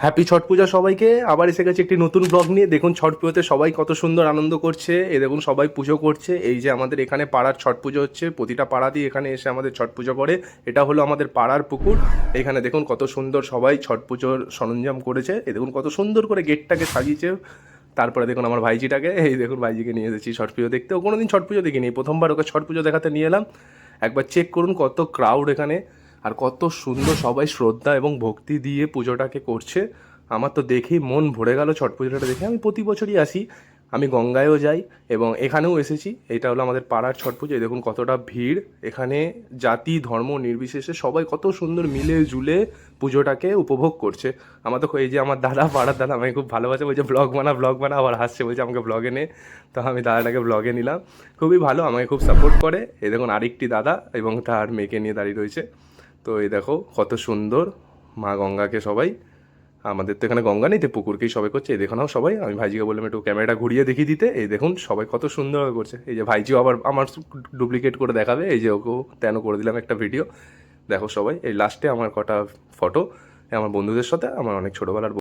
Happy ছট পূজা সবাইকে। আবার এসে গেছে একটি নতুন ব্লগ নিয়ে। দেখুন ছট পুজোতে সবাই কত সুন্দর আনন্দ করছে। এ দেখুন সবাই পুজো করছে। এই যে আমাদের এখানে পাড়ার ছট পুজো হচ্ছে, প্রতিটা পাড়াতেই এখানে এসে আমাদের ছট পুজো করে। এটা হলো আমাদের পাড়ার পুকুর। এখানে দেখুন কত সুন্দর সবাই ছট পুজোর সরঞ্জাম করেছে। এই দেখুন কত সুন্দর করে গেটটাকে সাজিয়েছে। তারপরে দেখুন আমার ভাইজিটাকে, এই দেখুন ভাইজিকে নিয়ে এসেছি ছট পুজো দেখতে। ও কোনোদিন ছট পুজো দেখিনি, প্রথমবার ওকে ছট পুজো দেখাতে নিয়ে এলাম। একবার চেক করুন কত ক্রাউড এখানে, আর কত সুন্দর সবাই শ্রদ্ধা এবং ভক্তি দিয়ে পুজোটাকে করছে। আমার তো দেখেই মন ভরে গেল ছট পুজোটা দেখে। আমি প্রতি বছরই আসি, আমি গঙ্গায়ও যাই এবং এখানেও এসেছি। এটা হলো আমাদের পাড়ার ছট পুজো। এই দেখুন কতটা ভিড় এখানে, জাতি ধর্ম নির্বিশেষে সবাই কত সুন্দর মিলে জুলে পুজোটাকে উপভোগ করছে। আমার তো এই যে আমার দাদা, পাড়ার দাদা আমাকে খুব ভালোবাসে, বলছে ব্লগ বানা, আবার হাসছে, বলছে আমাকে ব্লগে নে। তো আমি দাদাটাকে ব্লগে নিলাম। খুবই ভালো, আমাকে খুব সাপোর্ট করে। এই দেখুন আরেকটি দাদা এবং তার মেয়েকে নিয়ে দাঁড়িয়ে রয়েছে। তো এই দেখো কত সুন্দর মা গঙ্গাকে সবাই, আমাদের তো এখানে গঙ্গা নেই, তো পুকুরকেই সবাই করছে। এই দেখো নাও সবাই, আমি ভাইজিকে বললাম একটু ক্যামেরাটা ঘুরিয়ে দেখিয়ে দিতে। এই দেখুন সবাই কত সুন্দরভাবে করছে। এই যে ভাইজিও আবার আমার ডুপ্লিকেট করে দেখাবে, এই যে ওকেও তেন করে দিলাম একটা ভিডিও। দেখো সবাই, এই লাস্টে আমার কটা ফটো আমার বন্ধুদের সাথে, আমার অনেক ছোটোবেলার